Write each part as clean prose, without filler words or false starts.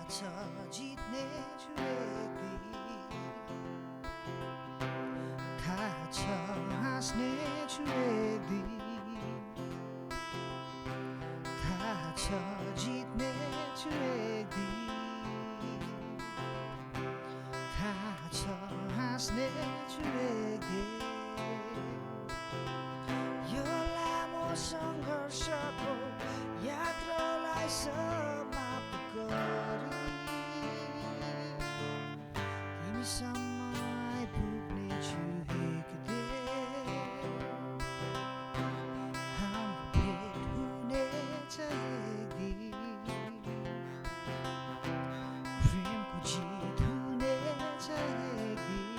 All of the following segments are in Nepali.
छ जित्ने छु एक दिन थाहा छ हाँस्ने छु एक दिन थाहा छ जित्ने छु एक दिन थाहा छ हाँस्ने छु एक दिन यो लामो सङ्घर्षको यात्रालाई समाप्त गरी तिमीसम्म आइपुग्नेछु एक दिन हाम्रो भेट हुनेछ एक दिन प्रेमको जित हुनेछ एक दिन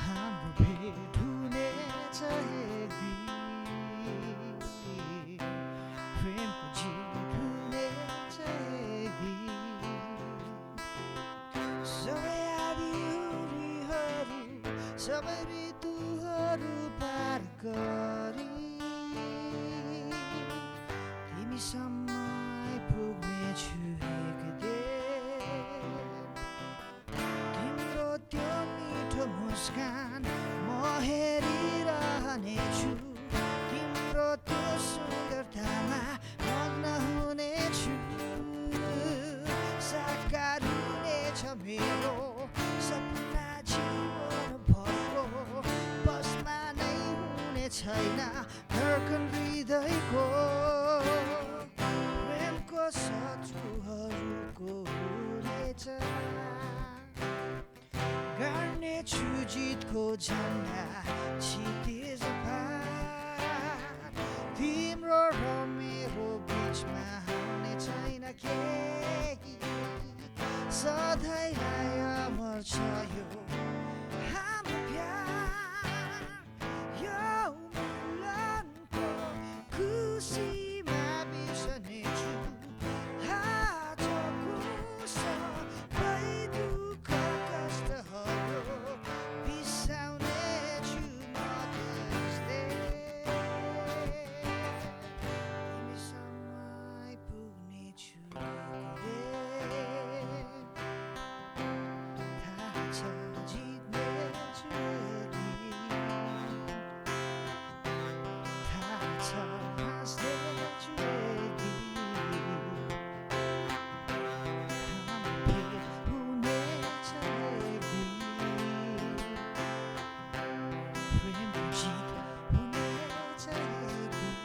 हाम्रो भेट हुनेछ एक दिन प्रेमको जित हुनेछ एक दिन सबै आँधीहरू सबै ऋतुहरू पार गरी तिमीसम्म आइपुग्नेछु एक दिन तिम्रो त्यो मिठो मुस्कान म हेरिरहनेछु तिम्रो त्यो सुन्दरतामा मग्न हुनेछु साकार हुनेछ मेरो सपना जीवन भरको बसमा नै हुने छैन धड्कन हृदयको प्रेमको शत्रुहरूको हुनेछ गर्नेछु जितको झन्डा क्षितिज पार तिम्रो र मेरो बिचमा हुने छैन केही सधैँलाई अमर छ यो हाम्रो प्यार यो मिलनको खुसीमा बिर्सनेछु आजको सबै दुःख कष्टहरू बिसाउनेछु म त्यस्तै तिमीसम्म आइपुग्नेछु थाहा छ जित्नेछु एक दिन थाहा छ हाँस्नेछु एक दिन हाम्रो भेट हुनेछ एक दिन प्रेमको जित हुनेछ एक दिन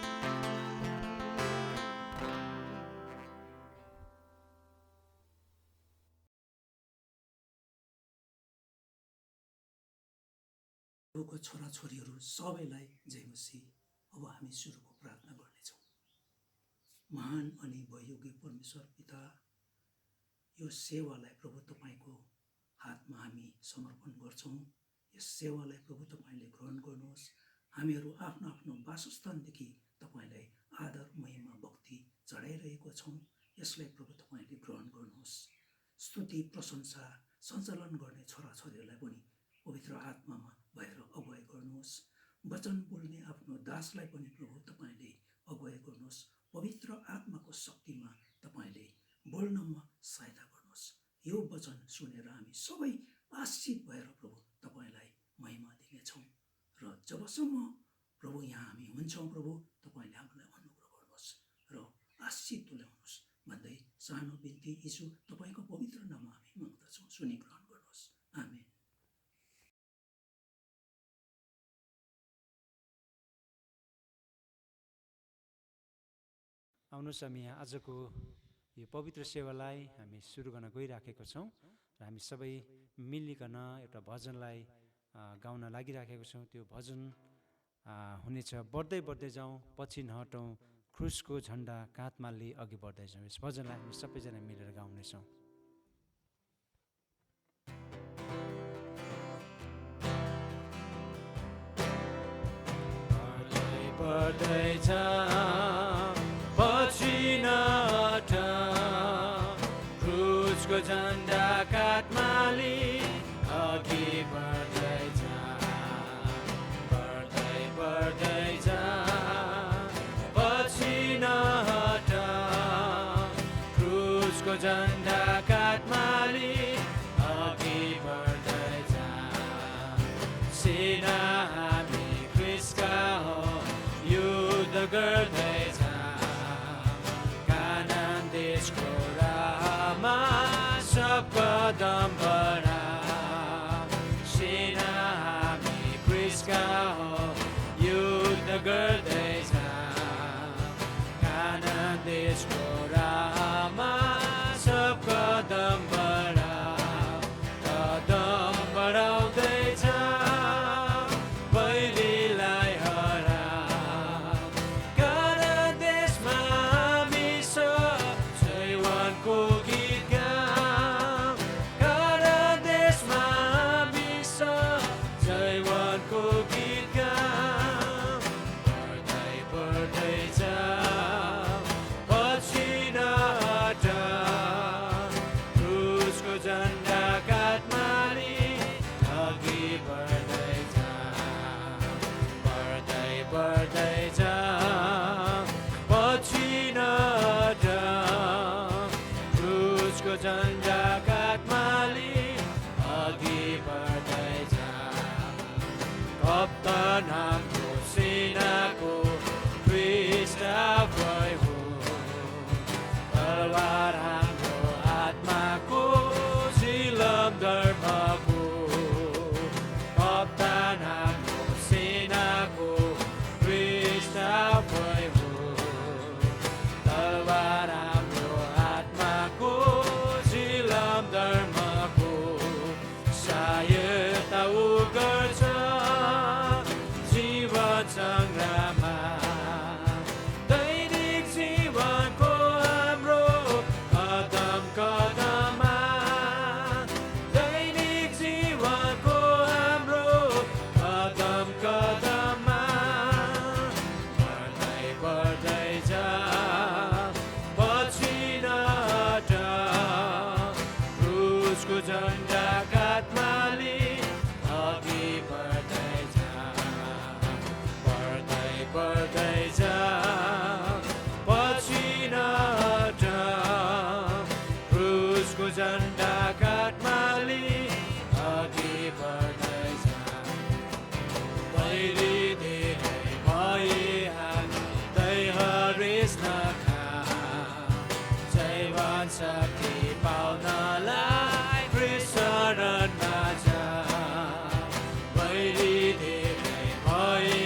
प्रभुको छोराछोरीहरू सबैलाई जय मसीह। अब हामी सुरुको प्रार्थना गर्नेछौँ। महान अनि बहुयोगी परमेश्वर पिता, यो सेवालाई प्रभु तपाईँको हातमा हामी समर्पण गर्छौँ। यस सेवालाई प्रभु तपाईँले ग्रहण गर्नुहोस्। हामीहरू आफ्नो आफ्नो वासस्थानदेखि तपाईँलाई आदर महिमा भक्ति चढाइरहेको छौँ। यसलाई प्रभु तपाईँले ग्रहण गर्नुहोस्। स्तुति प्रशंसा सञ्चालन गर्ने छोराछोरीहरूलाई पनि पवित्र आत्मामा भएर अगुवाई गर्नुहोस्। वचन बोल्ने आफ्नो दासलाई पनि प्रभु तपाईँले अगुवाई गर्नुहोस्। पवित्र आत्माको शक्तिमा तपाईँले बोल्नमा सहायता गर्नुहोस्। यो वचन सुनेर हामी सबै आशिष भएर प्रभु तपाईँलाई महिमा दिनेछौँ र जबसम्म प्रभु यहाँ हामी हुन्छौँ प्रभु तपाईँले हामीलाई अनुग्रह गर्नुहोस् र आशिष तुल्याउनुहोस् भन्दै सानो बिन्ती यीशु तपाईँको पवित्र नाममा हामी माग्दछौँ। सुनि ग्रहण गर्नुहोस्। आमेन। आउनुहोस् हामी आजको यो पवित्र सेवालाई हामी सुरु गर्न गइराखेको छौँ र हामी सबै मिलिकन एउटा भजनलाई गाउन लागिराखेको छौँ। त्यो भजन हुनेछ बढ्दै बढ्दै जाउँ पछि नहटौँ क्रुसको झन्डा काँधमा लिई अघि बढ्दै जाउँ। यस भजनलाई हामी सबैजना मिलेर गाउनेछौँ। बढ्दै जाउँ पछि नहटौँ क्रुसको झन्डा काँधमा लिई अघि बढ्दै जाउँ। बढ्दै बढ्दै जाउँ पछि नहटौँ क्रुसको झन्डा काठमाली अघि बढ्दैछ सेना हामी क्रिसका हो युद्ध गर्दैछ कानान देशको राहमा सब कदम बढा सेना हामी क्रिसका हो युद्ध गर्दैछ कानान देशको राहमा सब कदम बढाउँदैछ पहिलेलाई हरा कानान देशमा हामी जयवानको गीत गाउँ कानान देशमा हामी जयवानको गीत गाउँ बढ्दै बढ्दैछ पछि नहट क्रुसको झन्डा काठमाडी अघि बढ्दैछ बढ्दै बढ्दैछ पछि नहट क्रुसको झन्डा काठमाडी अघि बढ्दैछ कप्तान हाम्रो सेनाको क्रिस्ट आफै हो तरवार हाम्रो आत्माको सिलम धर्मको कप्तान हाम्रो सेनाको क्रिस्ट आफै हो तरवार हाम्रो आत्माको सिलम धर्मको सहायता ऊ गर्छ जीवन सङ्ग्राममा दैनिक जीवनको हाम्रो कदम कदममा दैनिक जीवनको हाम्रो कदम कदममा बढ्दै बढ्दैछ पछि नहट क्रुसको झन्डा काठमाडी अघि बढ्दैछ बढ्दै बढ्दैछ पछि नहट क्रुसको झन्डा काठमाडी अघि बढ्दैछ पहिले धेरै भए हरेस नखा जयवान शक्ति पाउनलाई क्रिस शरणमा जा पहिले धेरै भए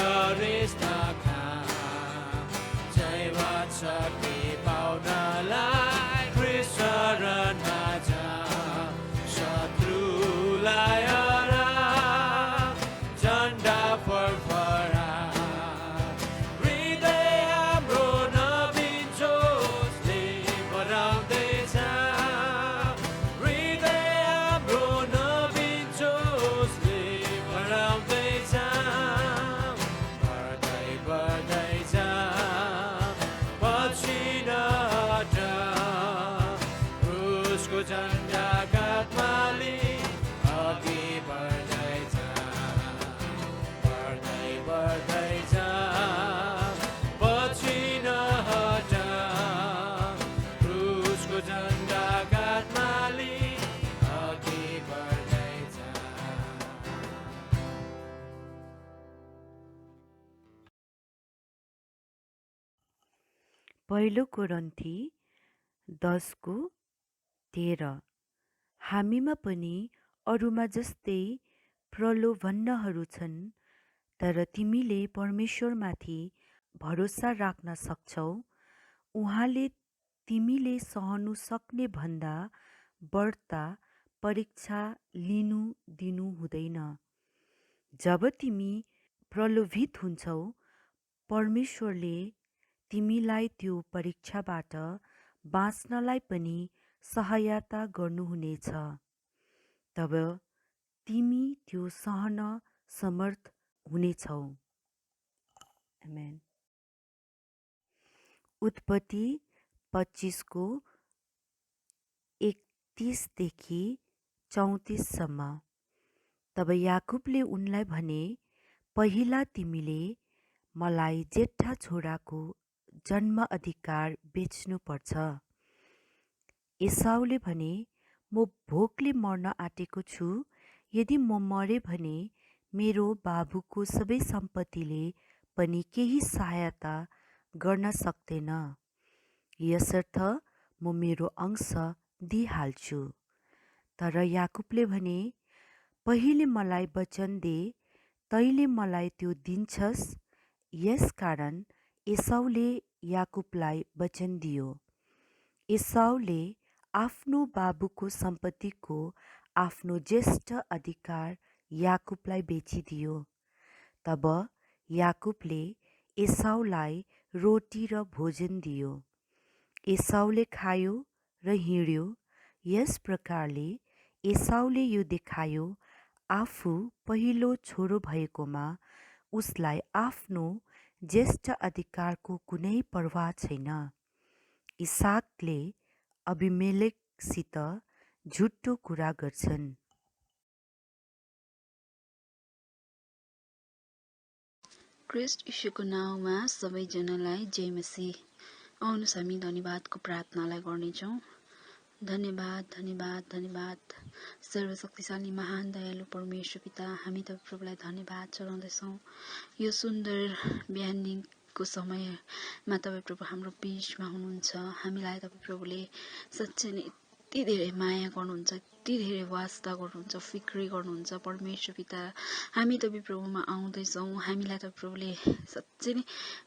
हरेस नखा जयवान शक्ति पाउनलाई क्रिस शरणमा जा शत्रुलाई हरा झन्डा फरफरा हृदय हाम्रो नवीन जोसले बढाउँदैछ हृदय हाम्रो नवीन जोसले बढाउँदैछ बढ्दै बढ्दैछ पछि नहट क्रुसको झन्डा काठमाडी अघि बढ्दैछ बढ्दै बढ्दैछ पछि नहट क्रुसको झन्डा काठमाडी अघि बढ्दैछ पहिलो कोरिन्थी 10:13 हामीमा पनि अरूमा जस्तै प्रलोभनहरू छन् तर तिमीले परमेश्वरमाथि भरोसा राख्न सक्छौ उहाँले तिमीले सहनु सक्ने भन्दा बढ्ता परीक्षा लिनु दिनु हुँदैन जब तिमी प्रलोभित हुन्छौ परमेश्वरले तिमीलाई त्यो परीक्षाबाट बाँच्नलाई पनि सहायता गर्नुहुनेछ तब तिमी त्यो सहन समर्थ हुनेछौ आमेन। उत्पत्ति 25:31-34 तब याकुबले उनलाई भने पहिला तिमीले मलाई जेठा छोराको जन्म अधिकार बेच्नुपर्छ। एसाउले भने, म भोकले मर्न आँटेको छु, यदि म मरे भने मेरो बाबुको सबै सम्पत्तिले पनि केही सहायता गर्न सक्दैन, यसर्थ म मेरो अंश दिइहाल्छु। तर याकुबले भने, पहिले मलाई वचन दे, तैँले मलाई त्यो दिन्छस्। यसकारण एसाउले याकुबलाई वचन दियो। एसाउले आफ्नो बाबुको सम्पत्तिको आफ्नो ज्येष्ठ अधिकार याकुबलाई बेचिदियो। तब याकुबले एसाउलाई रोटी र भोजन दियो। एसाउले खायो र हिँड्यो। यस प्रकारले एसाउले यो देखायो, आफू पहिलो छोरो भएकोमा उसलाई आफ्नो ज्येष्ठ अधिकारको कुनै परवाह छैन। इसाकले अबिमेलेकसित झुटो कुरा गर्छन्। क्रिस्ट यीशुको नाउँमा सबैजनालाई जय मसीह। आउनुहोस् हामी धन्यवादको प्रार्थनालाई गर्नेछौँ। धन्यवाद धन्यवाद धन्यवाद सर्वशक्तिशाली महान दयालु परमेश्वर पिता, हामी तपाईँ प्रभुलाई धन्यवाद चढाउँदैछौँ। यो सुन्दर बिहानीको समयमा तपाईँ प्रभु हाम्रो बीचमा हुनुहुन्छ। हामीलाई तपाईँ प्रभुले साँच्चै नै यति धेरै माया गर्नुहुन्छ, यति धेरै वास्ता गर्नुहुन्छ, फिक्री गर्नुहुन्छ। परमेश्वर पिता, हामी तपाईँ प्रभुमा आउँदैछौँ। हामीलाई तपाईँ प्रभुले साँच्चै नै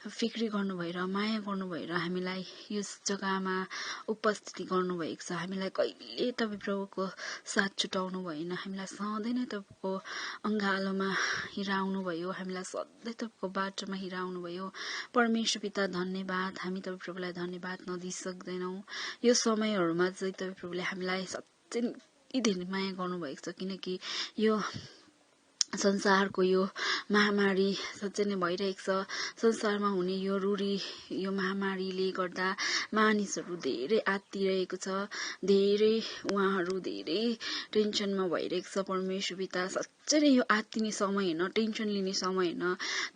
फिक्री गर्नुभएर, माया गर्नुभएर हामीलाई यस जग्गामा उपस्थिति गर्नुभएको छ। हामीलाई कहिले तपाईँ प्रभुको साथ छुटाउनु भएन। हामीलाई सधैँ नै तपाईँको अँगालोमा हिँडाउनु भयो। हामीलाई सधैँ तपाईँको बाटोमा हिँडाउनु भयो। परमेश्वर पिता धन्यवाद। हामी तपाईँ प्रभुलाई धन्यवाद नदिइ सक्दैनौँ। यो समयहरूमा चाहिँ तपाईँ प्रभुले हामीलाई साँच्चै यति धेरै माया गर्नुभएको छ, किनकि यो संसारको यो महामारी साँच्चै नै भइरहेको छ। संसारमा हुने यो रूढी, यो महामारीले गर्दा मानिसहरू धेरै आत्तिरहेको छ। धेरै उहाँहरू धेरै टेन्सनमा भइरहेको छ। परमेश्वर पिता, साँच्चै नै यो आत्तिने समय होइन, टेन्सन लिने समय होइन,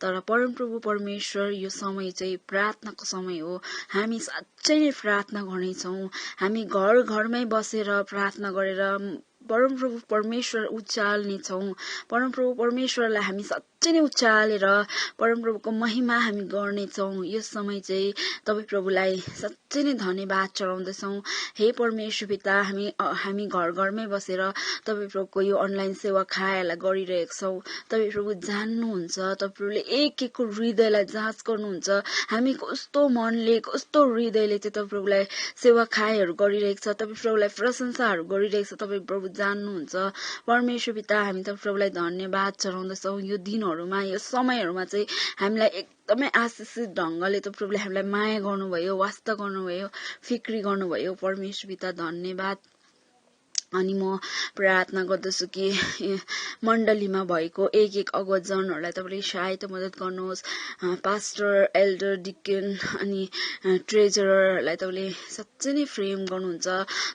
तर परमप्रभु परमेश्वर यो समय चाहिँ प्रार्थनाको समय हो। हामी साँच्चै नै प्रार्थना गर्नेछौँ। हामी घर घरमै बसेर प्रार्थना गरेर परमप्रभु परमेश्वर उचाल्नेछौँ। परमप्रभु परमेश्वरलाई हामी साँच्चै नै उचालेर परमप्रभुको महिमा हामी गर्नेछौँ। यस समय चाहिँ तपाईँ प्रभुलाई साँच्चै नै धन्यवाद चढाउँदैछौँ। हे परमेश्वर पिता, हामी घर घरमै बसेर तपाईँ प्रभुको यो अनलाइन सेवा खायलाई गरिरहेको छौँ। तपाईँ प्रभु जान्नुहुन्छ। तपाईँ प्रभुले एक एकको हृदयलाई जाँच गर्नुहुन्छ। हामी कस्तो मनले, कस्तो हृदयले चाहिँ तपाईँ प्रभुलाई सेवा खायहरू गरिरहेको छ, तपाईँ प्रभुलाई प्रशंसाहरू गरिरहेको छ, तपाईँ प्रभु जान्नुहुन्छ। परमेश्वर पिता, हामी तपाईँ प्रभुलाई धन्यवाद चढाउँदछौँ। यो दिनहरूमा, यो समयहरूमा चाहिँ हामीलाई एकदमै आशिषित ढङ्गले तपाईँ प्रभुले हामीलाई माया गर्नुभयो, वास्ता गर्नुभयो, फिक्री गर्नुभयो। परमेश्वर पिता धन्यवाद। अनि म प्रार्थना गर्दछु कि मण्डलीमा भएको एक एक अगुवाजनहरूलाई तपाईँले सहायता मद्दत गर्नुहोस्। पास्टर, एल्डर, डिकन अनि ट्रेजररहरूलाई तपाईँले साँच्चै नै फ्रेम गर्नुहुन्छ।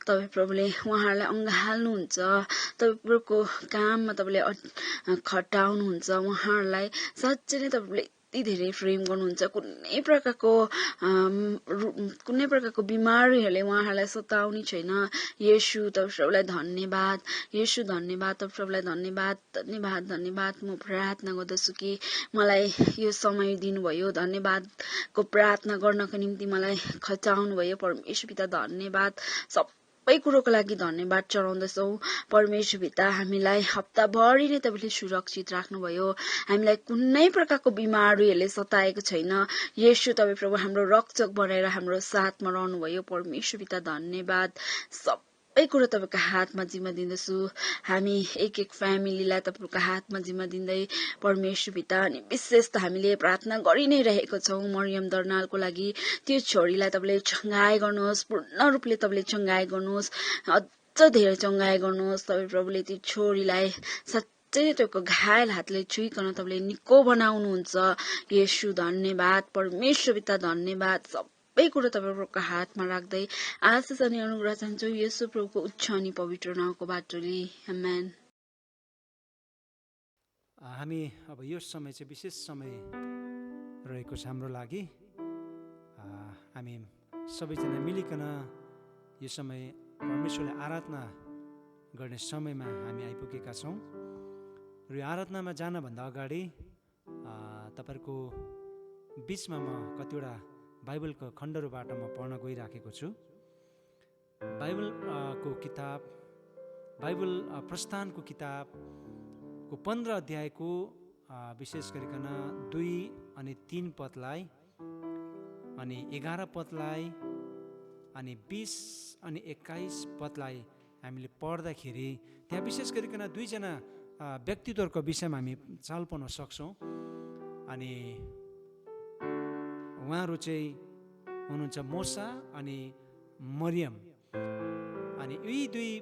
तपाईँ प्रभुले उहाँहरूलाई अँगाल्नुहुन्छ। तपाईँ प्रभुको काममा तपाईँले खटाउनुहुन्छ। उहाँहरूलाई साँच्चै नै तपाईँले यति धेरै फ्रेम गर्नुहुन्छ। कुनै प्रकारको बिमारीहरूले उहाँहरूलाई सताउने छैन। येशू तपाईँ प्रभुलाई धन्यवाद। येशू धन्यवाद। तपाईँ प्रभुलाई धन्यवाद धन्यवाद धन्यवाद। म प्रार्थना गर्दछु कि मलाई यो समय दिनुभयो, धन्यवादको प्रार्थना गर्नको निम्ति मलाई खटाउनु भयो। परमेश्वर पिता धन्यवाद। सबै कुरोको लागि धन्यवाद चढाउँदछौँ। परमेश्वर पिता, हामीलाई हप्ताभरि नै तपाईँले सुरक्षित राख्नुभयो। हामीलाई कुनै प्रकारको बिमारीहरूले सताएको छैन। येशू तपाईँ प्रभु हाम्रो रक्षक बनाएर हाम्रो साथमा रहनुभयो। परमेश्वर पिता धन्यवाद। सबै कुरो तपाईँको हातमा जिम्मा दिँदछु। हामी एक एक फ्यामिलीलाई तपाईँको हातमा जिम्मा दिँदै परमेश्वर पिता, अनि विशेष त हामीले प्रार्थना गरि नै रहेको छौँ मरियम दर्नालको लागि। त्यो छोरीलाई तपाईँले चङ्गाई गर्नुहोस्, पूर्ण रूपले तपाईँले चङ्गाई गर्नुहोस्, अझ धेरै चङ्गाई गर्नुहोस्। तपाईँ प्रभुले त्यो छोरीलाई साँच्चै नै तपाईँको घायल हातले छुइकन तपाईँले निको बनाउनुहुन्छ। येशू धन्यवाद। परमेश्वर पिता धन्यवाद। सबै कुरो तपाईँ प्रभुको हातमा राख्दै आशिष अनि अनुग्रह चाहन्छु येशू प्रभुको उच्च अनि पवित्र नामको बाटोले। आमेन। हामी अब यो समय चाहिँ विशेष समय रहेको छ हाम्रो लागि। हामी सबैजना मिलिकन यो समय परमेश्वरलाई आराधना गर्ने समयमा हामी आइपुगेका छौँ। र यो आराधनामा जानभन्दा अगाडि तपाईँहरूको बिचमा म कतिवटा बाइबलको खण्डहरूबाट म पढ्न गइराखेको छु। बाइबलको किताब बाइबल प्रस्थानको किताबको 15 अध्यायको विशेष गरिकन 2 अनि 3 पदलाई अनि 11 पदलाई अनि 20 अनि 21 पदलाई हामीले पढ्दाखेरि त्यहाँ विशेष गरिकन दुईजना व्यक्तित्वहरूको विषयमा हामी चाल पाउन सक्छौँ। अनि उहाँहरू चाहिँ हुनुहुन्छ मोसा अनि मरियम। अनि यी दुई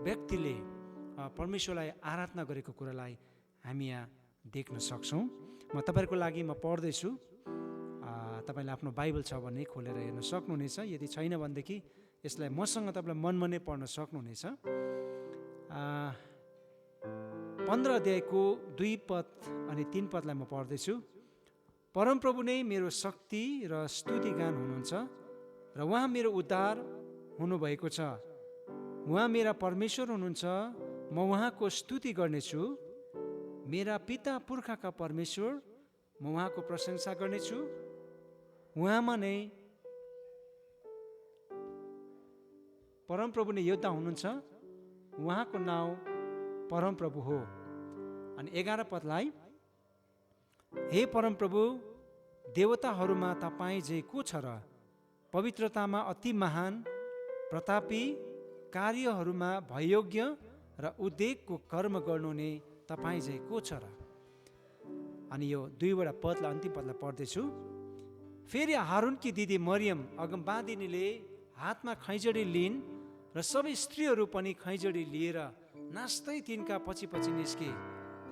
व्यक्तिले परमेश्वरलाई आराधना गरेको कुरालाई हामी यहाँ देख्न सक्छौँ। म तपाईँहरूको लागि म पढ्दैछु। तपाईँले आफ्नो बाइबल छ भने खोलेर हेर्न सक्नुहुनेछ। यदि छैन भनेदेखि यसलाई मसँग तपाईँलाई मनमा नै पढ्न सक्नुहुनेछ। 15 अध्यायको 2 पद अनि 3 पदलाई म पढ्दैछु। परमप्रभु नै मेरो शक्ति र स्तुतिगान हुनुहुन्छ र उहाँ मेरो उद्धार हुनुभएको छ। उहाँ मेरा परमेश्वर हुनुहुन्छ, म उहाँको स्तुति गर्नेछु। मेरा पिता पुर्खाका परमेश्वर, म उहाँको प्रशंसा गर्नेछु। उहाँमा नै परमप्रभु नै योद्धा हुनुहुन्छ, उहाँको नाउँ परमप्रभु हो। अनि 11 पदलाई, हे परमप्रभु, देवताहरूमा तपाईँ झै को छ र? पवित्रतामा अति महान, प्रतापी, कार्यहरूमा भययोग्य र उद्वेगको कर्म गर्नुहुने तपाईँ झै को छ र? अनि यो 2वटा पदलाई अन्तिम पदलाई पढ्दैछु। फेरि हारुनकी दिदी मरियम अगमबादिनीले हातमा खैँजडी लिइन् र सबै स्त्रीहरू पनि खैँजडी लिएर नाच्दै तिनका पछि पछि निस्के।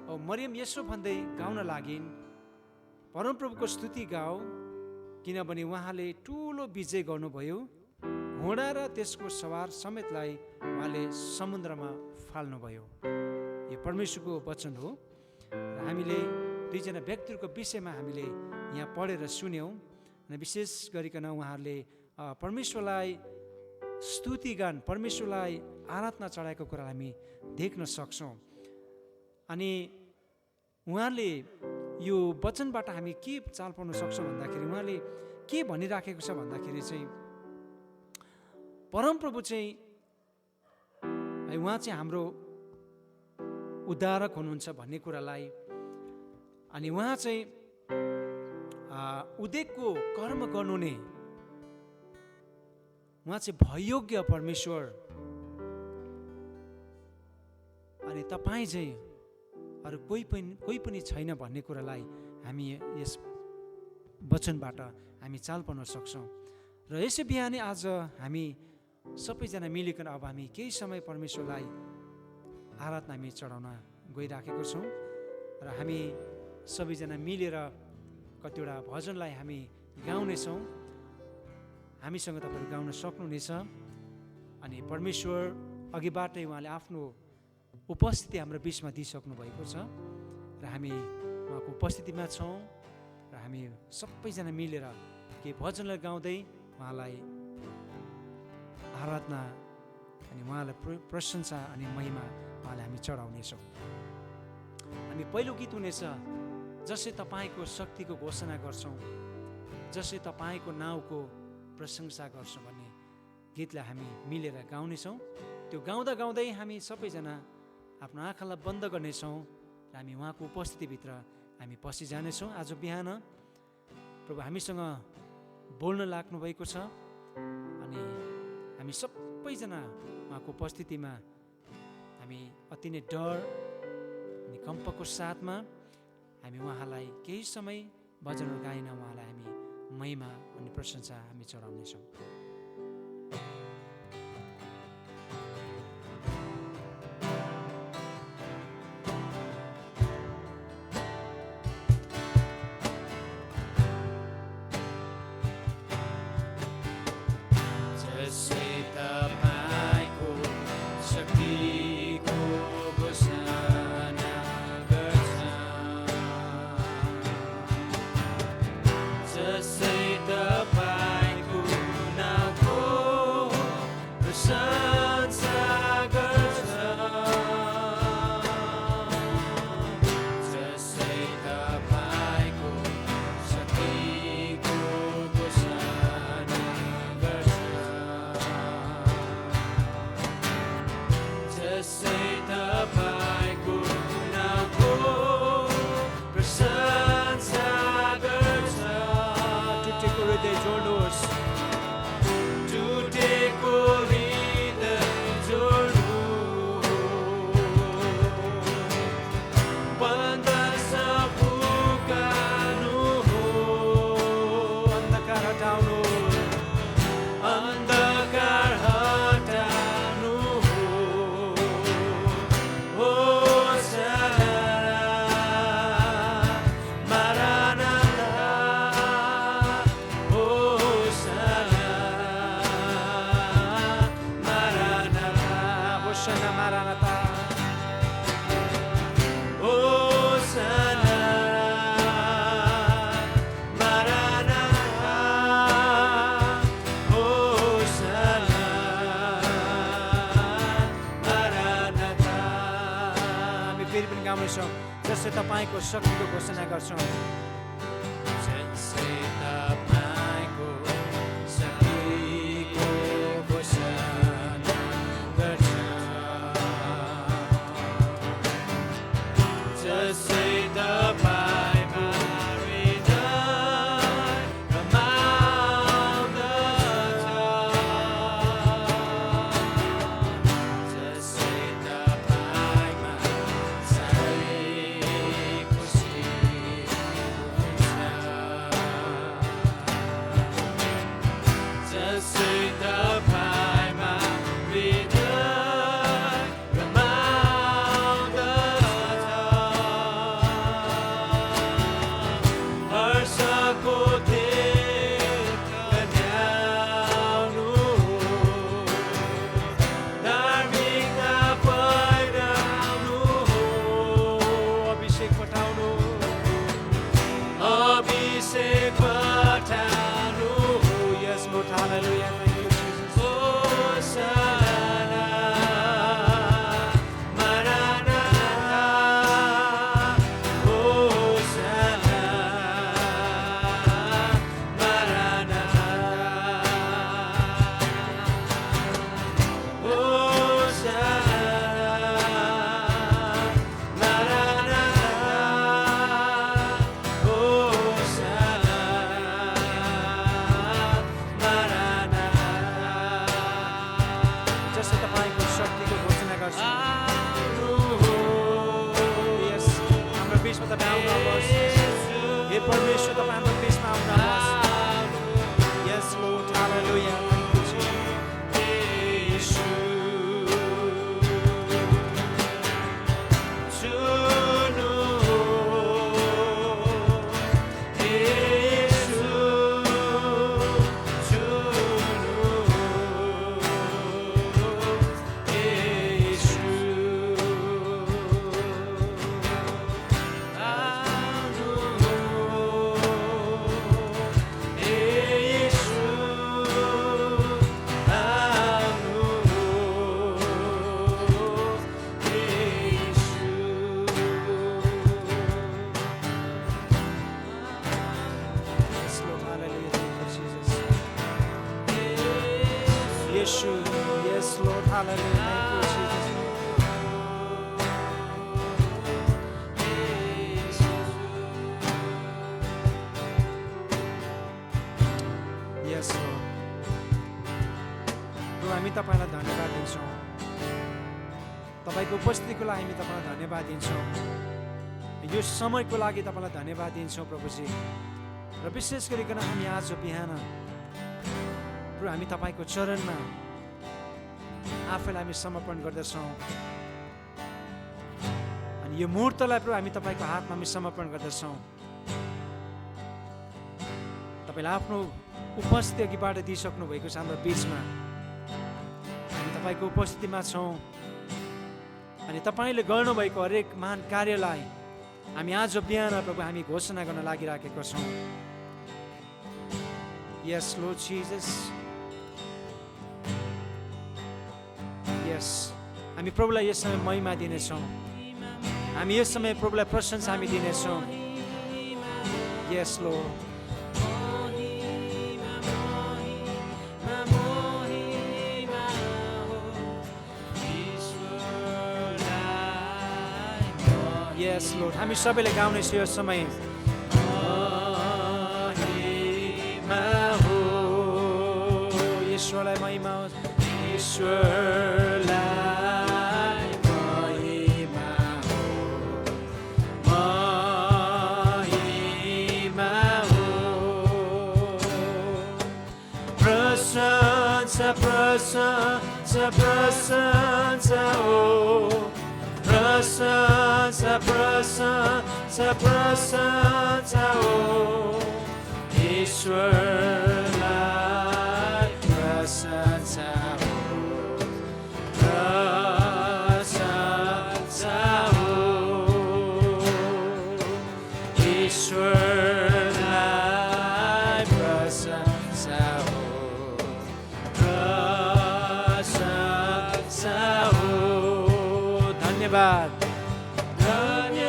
औ मरियम यसो भन्दै गाउन लागिन्, परमप्रभुको स्तुति गाओ, किनभने उहाँले ठुलो विजय गर्नुभयो। घोडा र त्यसको सवार समेतलाई उहाँले समुद्रमा फाल्नुभयो। यो परमेश्वरको वचन हो र हामीले दुईजना व्यक्तिहरूको विषयमा हामीले यहाँ पढेर सुन्यौँ। अनि विशेष गरिकन उहाँहरूले परमेश्वरलाई स्तुतिगान, परमेश्वरलाई आराधना चढाएको कुरा हामी देख्न सक्छौँ। अनि उहाँले यो वचनबाट हामी के चाल पाउन सक्छौँ भन्दाखेरि उहाँले के भनिराखेको छ भन्दाखेरि चाहिँ परमप्रभु चाहिँ उहाँ चाहिँ हाम्रो उद्धारक हुनुहुन्छ भन्ने कुरालाई, अनि उहाँ चाहिँ उद्वेगको कर्म गर्नुहुने, उहाँ चाहिँ भययोग्य परमेश्वर, अनि तपाईँ चाहिँ अरू कोही पनि छैन भन्ने कुरालाई हामी यस वचनबाट हामी चाल पाउन सक्छौँ। र यसै बिहानै आज हामी सबैजना मिलिकन अब हामी केही समय परमेश्वरलाई आराधना हामी चढाउन गइराखेको छौँ। र हामी सबैजना मिलेर कतिवटा भजनलाई हामी गाउनेछौँ। हामीसँग तपाईँहरू गाउन सक्नुहुनेछ। अनि परमेश्वर अघिबाटै उहाँले आफ्नो उपस्थिति हाम्रो बिचमा दिइसक्नु भएको छ र हामी उहाँको उपस्थितिमा छौँ। र हामी सबैजना मिलेर केही भजनलाई गाउँदै उहाँलाई आराधना अनि उहाँलाई प्रशंसा अनि महिमा उहाँलाई हामी चढाउनेछौँ। हामी पहिलो गीत हुनेछ, जसै तपाईँको शक्तिको घोषणा गर्छौँ, जसै तपाईँको नाउँको प्रशंसा गर्छौँ भन्ने गीतलाई हामी मिलेर गाउनेछौँ। त्यो गाउँदा गाउँदै हामी सबैजना आफ्नो आँखालाई बन्द गर्नेछौँ र हामी उहाँको उपस्थितिभित्र हामी पसि जानेछौँ। आज बिहान प्रभु हामीसँग बोल्न लाग्नु भएको छ। अनि हामी सबैजना उहाँको उपस्थितिमा हामी अति नै डर अनि कम्पको साथमा हामी उहाँलाई केही समय भजनहरू गाइन उहाँलाई हामी महिमा अनि प्रशंसा हामी चढाउनेछौँ। Just say the गाउनेछौँ जसले तपाईँको शक्तिको घोषणा गर्छौँ जसले तपाईँको शक्तिको घोषणा गर्छ जसले तपाईँमा हृदय रमाउँदछ जसले तपाईँमा साह्रै खुसी हुन्छ जसले तपाईँमा हृदय रमाउँदछ हर्षको देख ल्याउनु धार्मिकता पहिराउनु अभिषेक पठाउनु Yes, Lord, hallelujah. Thank you, Jesus. Hosanna, Maranatha. Hosanna, Maranatha. Hosanna, Maranatha. Hosanna, Maranatha. जस्तो तपाईँको शक्तिको घोषणा गर्छु यस हाम्रो बिचमा तपाईँ आउनुहोस् हे परमेश्वर तपाईँ हाम्रो बिचमा आउनुहोस् यस Lord hallelujah Yes, Lord, hallelujah. Thank you, Jesus. Yes, Lord. प्रभु हामी तपाईँलाई धन्यवाद दिन्छौँ तपाईँको उपस्थितिको लागि हामी तपाईँलाई धन्यवाद दिन्छौँ यो समयको लागि तपाईँलाई धन्यवाद दिन्छौँ प्रभुजी र विशेष गरिकन हामी आज बिहान प्रभु हामी तपाईँको चरणमा आफैलाई हामी समर्पण गर्दछौँ अनि यो मुहूर्तलाई प्रभु हामी तपाईँको हातमा हामी समर्पण गर्दछौँ तपाईँले आफ्नो उपस्थिति अघिबाट दिइसक्नु भएको छ हाम्रो बिचमा हामी तपाईँको उपस्थितिमा छौँ अनि तपाईँले गर्नुभएको हरेक महान कार्यलाई हामी आज बिहान प्रभु हामी घोषणा गर्न लागिराखेका छौँ Yes, Lord Jesus. Yes. हामी प्रभुलाई यस समय महिमा दिनेछौँ हामी यस समय प्रभुलाई प्रशंसा हामी दिनेछौँ Yes, Lord. Yes, Lord. हामी सबैले गाउनेछौँ यो समय ईश्वरलाई महिमा होस् ईश्वरलाई महिमा होस् महिमा होस् प्रशंसा प्रशंसा प्रशंसा हो प्रशंसा प्रशंसा प्रशंसा हो ईश्वरलाई प्रशंसा हो प्रशंसा हो ईश्वरलाई प्रशंसा हो प्रशंसा हो धन्यवाद धन्यवाद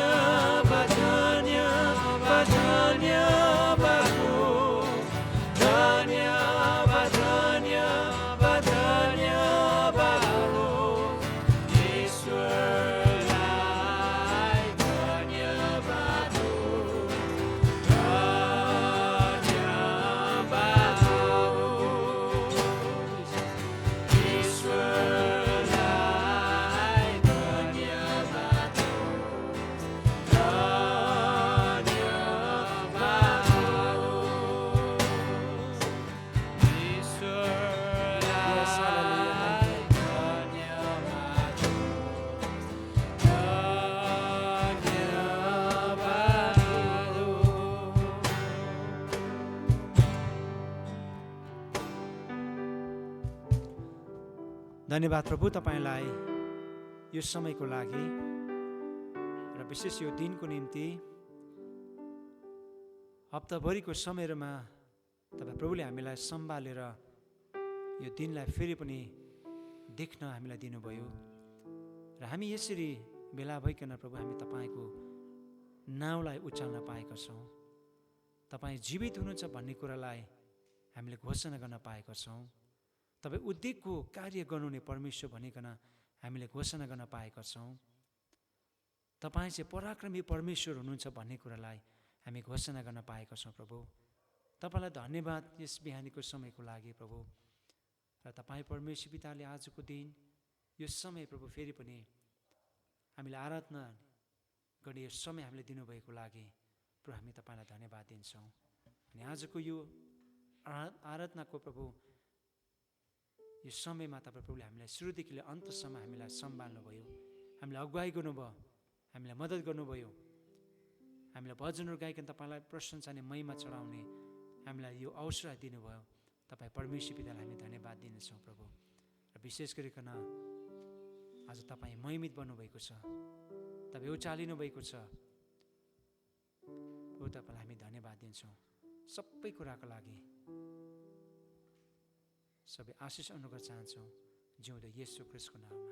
धन्यवाद प्रभु तपाईँलाई यो समयको लागि र विशेष यो दिनको निम्ति हप्ताभरिको समयमा तपाईँ प्रभुले हामीलाई सम्हालेर यो दिनलाई फेरि पनि देख्न हामीलाई दिनुभयो र हामी यसरी भेला भइकन प्रभु हामी तपाईँको नाउँलाई उचाल्न पाएका छौँ। तपाईँ जीवित हुनुहुन्छ भन्ने कुरालाई हामीले घोषणा गर्न पाएका छौँ। तपाईँ उद्योगको कार्य गर्नुहुने परमेश्वर भनिकन हामीले घोषणा गर्न पाएका छौँ। तपाईँ चाहिँ पराक्रमी परमेश्वर हुनुहुन्छ भन्ने कुरालाई हामी घोषणा गर्न पाएका छौँ। प्रभु तपाईँलाई धन्यवाद यस बिहानीको समयको लागि प्रभु। र तपाईँ परमेश्वर पिताले आजको दिन यो समय प्रभु फेरि पनि हामीले आराधना गर्ने यो समय हामीले दिनुभएको लागि प्रभु हामी तपाईँलाई धन्यवाद दिन्छौँ। अनि आजको यो आराधनाको प्रभु यो समयमा तपाईँ प्रभुले हामीलाई सुरुदेखि लिएर अन्तसम्म हामीलाई सम्हाल्नुभयो, हामीलाई अगुवाई गर्नुभयो, हामीलाई मद्दत गर्नुभयो। हामीलाई भजनहरू गाइकन तपाईँलाई प्रशंसा अनि महिमा चढाउने हामीलाई यो अवसर दिनुभयो। तपाईँ परमेश्वर पितालाई हामी धन्यवाद दिनेछौँ प्रभु। र विशेष गरिकन आज तपाईँ महिमित बन्नुभएको छ, तपाईँ उचालिनु भएको छ प्रभु। तपाईँलाई हामी धन्यवाद दिन्छौँ सबै कुराको लागि। सबै आशिष अनुग्रह चाहन्छौँ जिउँदो येशू ख्रीष्टको नाममा,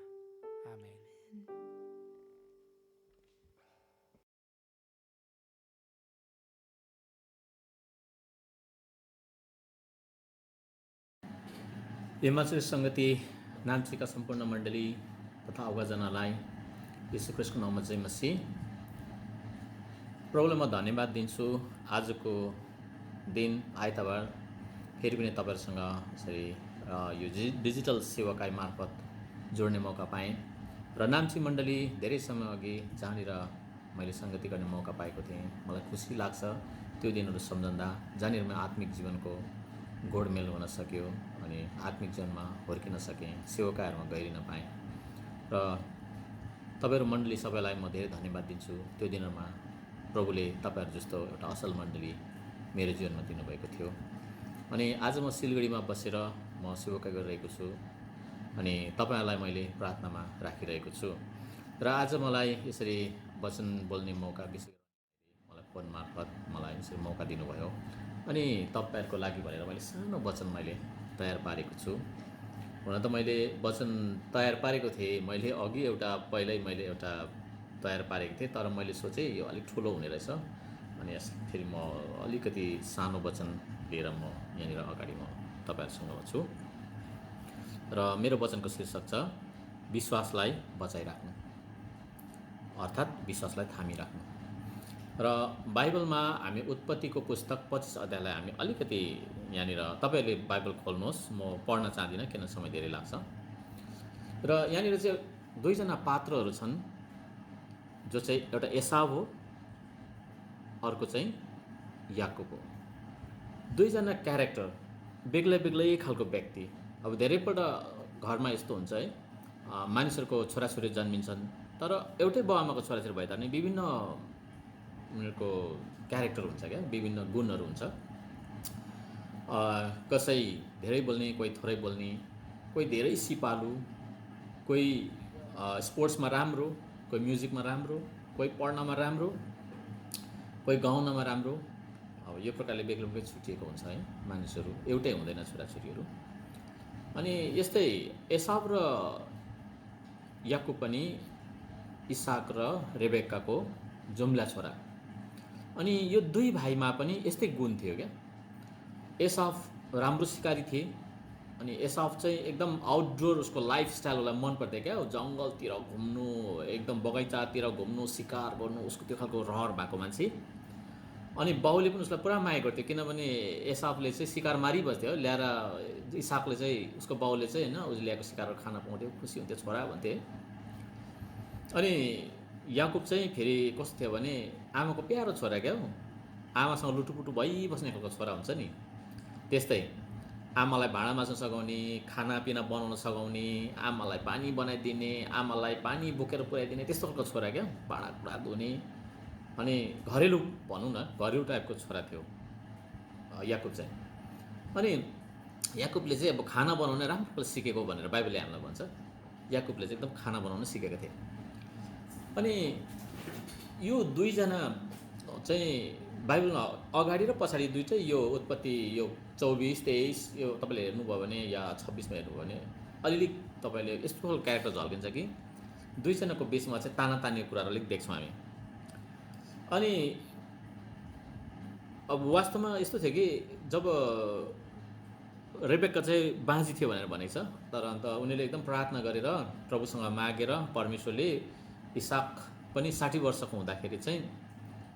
आमेन। हिमाचल सङ्गति नाम्चीका सम्पूर्ण मण्डली तथा अवगजनालाई येशू ख्रीष्टको नाममा जय मसीह। प्रभुलाई म धन्यवाद दिन्छु आजको दिन आइतबार फेरि पनि तपाईँहरूसँग यसरी यो डिजिटल सेवाकाई मार्फत जोड्ने मौका पाएँ। र नाम्ची मण्डली धेरै समय अघि जहाँनिर मैले सङ्गति गर्ने मौका पाएको थिएँ, मलाई खुसी लाग्छ त्यो दिनहरू सम्झँदा, जहाँनिर म आत्मिक जीवनको गोडमेल हुन सक्यो अनि आत्मिक जीवनमा हुर्किन सकेँ, सेवाकाहरूमा गहिरिन पाएँ। र तपाईँहरू मण्डली सबैलाई म धेरै धन्यवाद दिन्छु। त्यो दिनहरूमा प्रभुले तपाईँहरू जस्तो एउटा असल मण्डली मेरो जीवनमा दिनुभएको थियो। अनि आज म सिलगढीमा बसेर म सेवाकाई गरिरहेको छु अनि तपाईँहरूलाई मैले प्रार्थनामा राखिरहेको छु। र आज मलाई यसरी वचन बोल्ने मौका विशेष मलाई फोन मार्फत मलाई यसरी मौका दिनुभयो। अनि तपाईँहरूको लागि भनेर मैले सानो वचन मैले तयार पारेको छु। हुन त मैले वचन तयार पारेको थिएँ, मैले अघि पहिल्यै मैले एउटा तयार पारेको थिएँ, तर मैले सोचेँ यो अलिक ठुलो हुने रहेछ अनि फेरि म अलिकति सानो वचन लिएर म यहाँनिर अगाडि म तपाईँहरूसँग छु। र मेरो वचनको शीर्षक छ विश्वासलाई बचाइराख्नु, अर्थात् विश्वासलाई थामिराख्नु। र बाइबलमा हामी उत्पत्तिको पुस्तक 25 अध्यायलाई हामी अलिकति यहाँनिर तपाईँहरूले बाइबल खोल्नुहोस्, म पढ्न चाहदिनँ किन समय धेरै लाग्छ। र यहाँनिर चाहिँ दुईजना पात्रहरू छन्, जो चाहिँ एउटा एसाव हो, अर्को चाहिँ याकुब हो। दुईजना क्यारेक्टर, बेग्लै बेग्लै खालको व्यक्ति। अब धेरैपल्ट घरमा यस्तो हुन्छ है, मानिसहरूको छोराछोरी जन्मिन्छन् तर एउटै बाबुआमाको छोराछोरी भए तापनि विभिन्न उनीहरूको क्यारेक्टर हुन्छ क्या, विभिन्न गुणहरू हुन्छ। कसै धेरै बोल्ने, कोही थोरै बोल्ने, कोही धेरै सिपालु, कोही स्पोर्ट्समा राम्रो, कोही म्युजिकमा राम्रो, कोही पढ्नमा राम्रो, कोही गाउनमा राम्रो। अब यो प्रकारले बेग्लै बेग्लै छुटिएको हुन्छ है, मानिसहरू एउटै हुँदैन छोराछोरीहरू। अनि यस्तै एसाव र याकुब पनि इसाक र रेबेक्काको जुम्ला छोरा। अनि यो दुई भाइमा पनि यस्तै गुण थियो क्या। एसाव राम्रो सिकारी थिए अनि एसाव चाहिँ एकदम आउटडोर, उसको लाइफस्टाइल उसलाई मन पर्थ्यो क्या, जङ्गलतिर घुम्नु, एकदम बगैँचातिर घुम्नु, शिकार गर्नु, उसको त्यो खालको रहर भएको मान्छे। अनि बाउले पनि उसलाई पुरा माया गर्थ्यो, किनभने एसावले चाहिँ शिकार मारिबस्थ्यो ल्याएर, इसाकले चाहिँ उसको बाउले चाहिँ होइन उसले ल्याएको शिकारहरू खान पाउँथ्यो, खुसी हुन्थ्यो छोरा भन्थे। अनि याकुब चाहिँ फेरि कस्तो थियो भने आमाको प्यारो छोरा क्या हो, आमासँग लुटुपुटु भइबस्ने खालको छोरा हुन्छ नि त्यस्तै। आमालाई भाँडा माझ्न सघाउने, खानापिना बनाउन सघाउने, आमालाई पानी बनाइदिने, आमालाई पानी बोकेर पुर्याइदिने, त्यस्तो खालको छोरा क्या, भाँडाकुँडा धुने। अनि घरेलु भनौँ न, घरेलु टाइपको छोरा थियो याकुब चाहिँ। अनि याकुबले चाहिँ अब खाना बनाउन राम्रो सिकेको भनेर बाइबलले हामीलाई भन्छ। याकुबले चाहिँ एकदम खाना बनाउन सिकेका थिए। अनि यो दुईजना चाहिँ बाइबलमा अगाडि र पछाडि दुइटै यो उत्पत्ति यो 24-23 यो तपाईँले हेर्नुभयो भने या 26मा हेर्नुभयो भने अलिअलि तपाईँले यस्तो खालको क्यारेक्टर झल्किन्छ कि दुईजनाको बिचमा चाहिँ तानातानीको कुराहरू अलिक देख्छौँ हामी। अनि अब वास्तवमा यस्तो थियो कि जब रेबेक्का चाहिँ बाँझी थियो भनेर भनेको छ, तर अन्त उनीहरूले एकदम प्रार्थना गरेर प्रभुसँग मागेर परमेश्वरले इसाक पनि 60 वर्षको हुँदाखेरि चाहिँ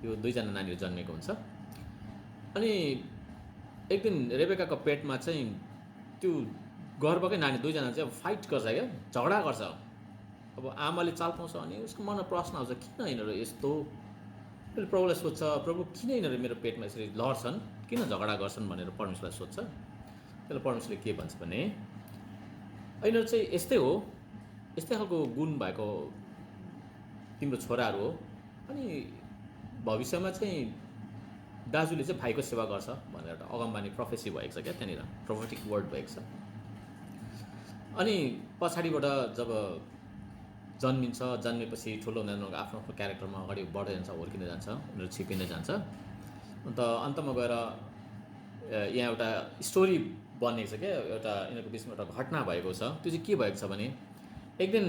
यो दुईजना नानीहरू जन्मेको हुन्छ। अनि एक दिन रेबेकाको पेटमा चाहिँ त्यो गर्भकै नानी दुईजना चाहिँ अब फाइट गर्छ क्या, झगडा गर्छ। अब आमाले चाल पाउँछ अनि उसको मनमा प्रश्न आउँछ, किन यिनीहरू यस्तो? उसले प्रभुलाई सोध्छ, प्रभु किन यिनीहरू मेरो पेटमा यसरी लड्छन्, किन झगडा गर्छन् भनेर परमेश्वरलाई सोध्छ। त्यसलाई परमेश्वरले के भन्छ भने यिनीहरू चाहिँ यस्तै हो, यस्तै खालको गुण भएको तिम्रो छोराहरू हो, अनि भविष्यमा चाहिँ दाजुले चाहिँ भाइको सेवा गर्छ भनेर एउटा अगमबानी प्रोफेसी भएको छ क्या, त्यहाँनिर प्रोफेटिक वर्ड भएको छ। अनि पछाडिबाट जब जन्मिन्छ, जन्मेपछि ठुलो हुँदा उनीहरूको आफ्नो आफ्नो क्यारेक्टरमा अगाडि बढ्दै जान्छ, हुर्किँदै जान्छ, उनीहरू छिपिँदै जान्छ। अन्त अन्तमा गएर यहाँ एउटा स्टोरी बनेको छ क्या, एउटा यिनीहरूको बिचमा एउटा घटना भएको छ। त्यो चाहिँ के भएको छ भने एक दिन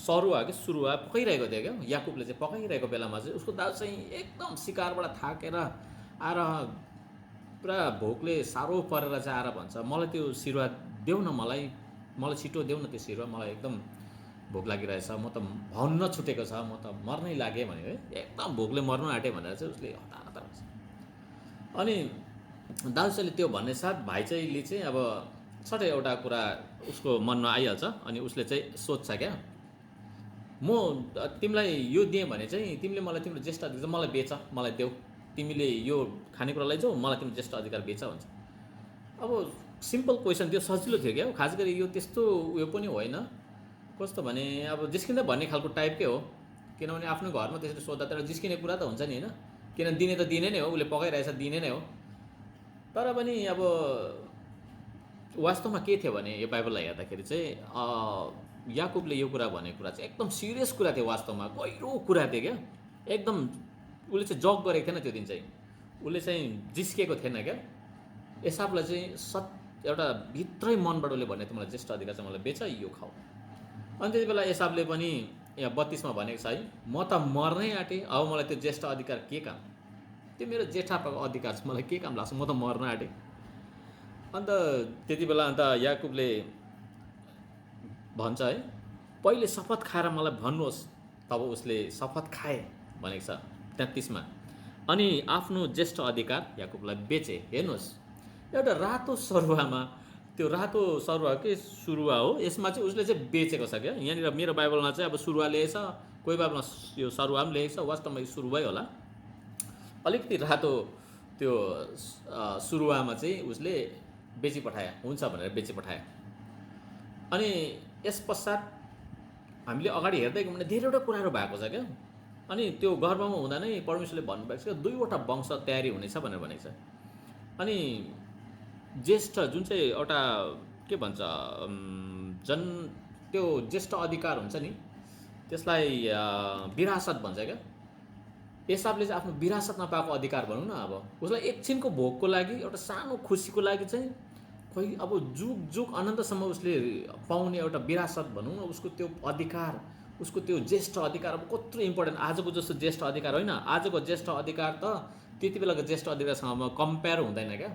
सरुवा कि सुरुवा पकाइरहेको थियो क्या, याकुबले चाहिँ पकाइरहेको बेलामा चाहिँ उसको दाजु चाहिँ एकदम शिकारबाट थाकेर आएर पुरा भोकले साह्रो परेर चाहिँ आएर भन्छ, मलाई त्यो सिरुवा देऊ न, मलाई छिटो देऊ न त्यो सिरुवा, मलाई एकदम भोक लागिरहेछ, म त भन्न छुटेको छ, म त मर्नै लागेँ भन्यो है, एकदम भोकले मर्नु आँटे भनेर चाहिँ उसले हतार भन्छ। अनि दाजुले त्यो भन्ने साथ भाइ चाहिँले चाहिँ अब सटै एउटा कुरा उसको मनमा आइहाल्छ। अनि उसले चाहिँ सोध्छ क्या, म तिमीलाई यो दिएँ भने चाहिँ तिमीले मलाई तिम्रो ज्येष्ठ अधिकार मलाई बेच, मलाई देऊ, तिमीले यो खानेकुरा लैजाऊ, मलाई तिम्रो ज्येष्ठ अधिकार बेच भन्छ। अब सिम्पल क्वेसन थियो, सजिलो थियो क्या, खास गरी यो त्यस्तो उयो पनि होइन, कस्तो भने अब जिस्किँदै भन्ने खालको टाइपकै हो। किनभने आफ्नो घरमा त्यसरी सोद्धा तर जिस्किने कुरा त हुन्छ नि होइन, किन दिने त दिने नै हो, उसले पकाइरहेछ दिने नै हो। तर पनि अब वास्तवमा के थियो भने यो बाइबललाई हेर्दाखेरि चाहिँ याकुबले यो कुरा भनेको कुरा चाहिँ एकदम सिरियस कुरा थियो, वास्तवमा गहिरो कुरा थियो क्या, एकदम उसले चाहिँ जग गरेको थिएन त्यो दिन चाहिँ, उसले चाहिँ जिस्किएको थिएन क्या। एसावलाई चाहिँ एउटा भित्रै मनबाट उसले भने तिमीलाई ज्येष्ठ अधिकार चाहिँ मलाई बेच, यो खाऊ। अनि त्यति बेला एसावले पनि यहाँ 32मा भनेको छ है, म त मर्नै आँटेँ, अब मलाई त्यो ज्येष्ठ अधिकार के काम, त्यो मेरो जेठापाको अधिकार छ, मलाई के काम लाग्छ, म त मर्न आँटेँ। अन्त त्यति बेला अन्त याकुबले भन्छ है, पहिले शपथ खाएर मलाई भन्नुहोस्, तब उसले शपथ खाए भनेको छ 33मा। अनि आफ्नो ज्येष्ठ अधिकार याकुबलाई बेचे। हेर्नुहोस् एउटा रातो सरुवामा, त्यो रातो सरुवा के सुरुवा हो, यसमा चाहिँ उसले चाहिँ बेचेको छ क्या। यहाँनिर मेरो बाइबलमा चाहिँ अब सुरुवा लेखेको छ, कोही बाइबलमा यो सरुवा पनि लेखेको छ, वास्तवमा यो सुरुवै होला। अलिकति रातो त्यो सुरुवामा चाहिँ उसले बेची पठायो, हुन्छ भनेर बेची पठायो। अनि यस पश्चात हामीले अगाडि हेर्दै गयौँ भने धेरैवटा कुराहरू भएको छ क्या। अनि त्यो गर्भमा हुँदा नै परमेश्वरले भन्नुभएको छ 2वटा वंश तयारी हुनेछ भनेर भनेको छ। अनि ज्येष्ठ जुन चाहिँ एउटा के भन्छ त्यो ज्येष्ठ अधिकार हुन्छ नि, त्यसलाई विरासत भन्छ क्या। एसावले चाहिँ आफ्नो विरासतमा पाएको अधिकार भनौँ न, अब उसलाई एकछिनको भोगको लागि, एउटा सानो खुसीको लागि चाहिँ खोइ अब जुग जुग अनन्तसम्म उसले पाउने एउटा विरासत भनौँ न, उसको त्यो अधिकार, उसको त्यो ज्येष्ठ अधिकार अब कत्रो इम्पोर्टेन्ट। आजको जस्तो ज्येष्ठ अधिकार होइन, आजको ज्येष्ठ अधिकार त त्यति बेलाको ज्येष्ठ अधिकारसँग कम्पेयर हुँदैन क्या।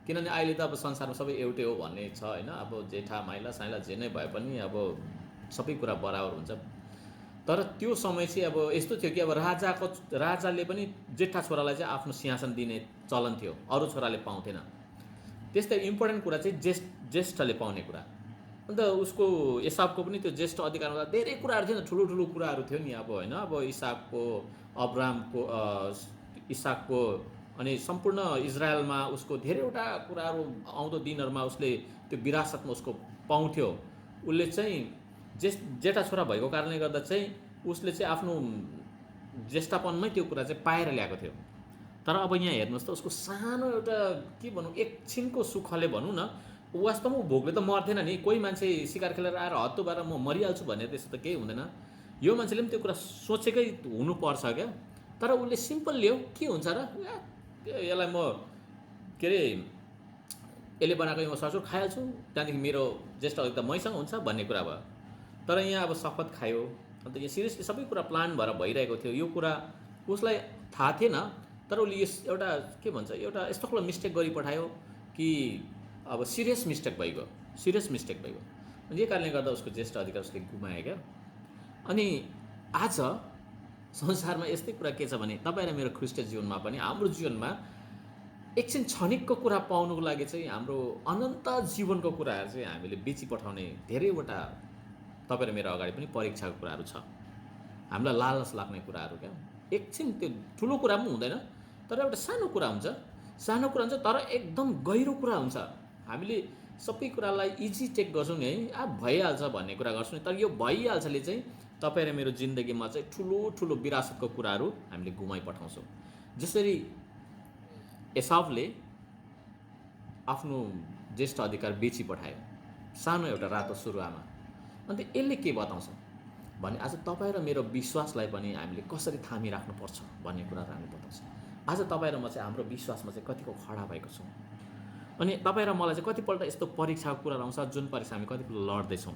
किनभने अहिले त अब संसारमा सबै एउटै हो भन्ने छ होइन, अब जेठा माइला साइला जे नै भए पनि अब सबै कुरा बराबर हुन्छ। तर त्यो समय चाहिँ अब यस्तो थियो कि अब राजाले पनि जेठा छोरालाई चाहिँ आफ्नो सिंहासन दिने चलन थियो, अरू छोराले पाउँथेन। त्यस्तै इम्पोर्टेन्ट कुरा चाहिँ ज्येष्ठले पाउने कुरा। अन्त उसको एसावको पनि त्यो ज्येष्ठ अधिकारमा धेरै कुराहरू थियो, ठुलो ठुलो कुराहरू थियो नि अब होइन, अब इसाकको अनि सम्पूर्ण इजरायलमा उसको धेरैवटा कुराहरू आउँदो दिनहरूमा उसले त्यो विरासतमा उसको पाउँथ्यो। उसले चाहिँ जेठा छोरा भएको कारणले गर्दा चाहिँ उसले चाहिँ आफ्नो ज्येष्ठपनमै त्यो कुरा चाहिँ पाएर ल्याएको थियो। तर अब यहाँ हेर्नुहोस् त उसको सानो एउटा के भनौँ एकछिनको सुखले भनौँ न वास्तवमा भोकले त मर्दैन नि। कोही मान्छे सिकार खेलेर आएर हत्तु भएर म मरिहाल्छु भन्ने त्यस्तो त केही हुँदैन। यो मान्छेले पनि त्यो कुरा सोचेकै हुनुपर्छ क्या। तर उसले सिम्पल ल्यायो के हुन्छ र यसलाई म के अरे यसले बनाएको म ससुर खाइहाल्छु त्यहाँदेखि मेरो ज्येष्ठ एकदम मैसँग हुन्छ भन्ने कुरा भयो। तर यहाँ अब शपथ खायो। अन्त यहाँ सिरियसली सबै कुरा प्लान भएर भइरहेको थियो। यो कुरा उसलाई थाहा थिएन तर उसले यस एउटा के भन्छ एउटा यस्तो खालको मिस्टेक गरिपठायो कि अब सिरियस मिस्टेक भइगयो। अनि यही कारणले गर्दा उसको ज्येष्ठ अधिकार उसले गुमायो क्या। अनि आज संसारमा यस्तै कुरा के छ भने तपाईँ र मेरो ख्रिस्टीय जीवनमा पनि हाम्रो जीवनमा एकछिन क्षणिकको कुरा पाउनुको लागि चाहिँ हाम्रो अनन्त जीवनको कुराहरू चाहिँ हामीले बेची पठाउने धेरैवटा तपाईँ र मेरो अगाडि पनि परीक्षाको कुराहरू छ। हामीलाई लालच लाग्ने कुराहरू क्या। एकछिन त्यो ठुलो कुरा पनि हुँदैन तर एउटा सानो कुरा हुन्छ तर एकदम गहिरो कुरा हुन्छ। हामीले सबै कुरालाई इजी टेक गर्छौँ नि है, भइहाल्छ भन्ने कुरा गर्छौँ नि। तर यो भइहाल्छले चाहिँ तपाईँ र मेरो जिन्दगीमा चाहिँ ठुलो ठुलो विरासतको कुराहरू हामीले गुमाइपठाउँछौँ। जसरी एसावले आफ्नो ज्येष्ठ अधिकार बेची पठायो सानो एउटा रातो सुरुवामा। अन्त यसले के बताउँछ भने आज तपाईँ र मेरो विश्वासलाई पनि हामीले कसरी थामिराख्नुपर्छ भन्ने कुराहरू हामी बताउँछ। आज तपाईँ र म चाहिँ हाम्रो विश्वासमा चाहिँ कतिको खडा भएको छौँ। अनि तपाईँ र मलाई चाहिँ कतिपल्ट यस्तो परीक्षाको कुरा आउँछ जुन परीक्षा हामी कतिपल्ट लड्दैछौँ।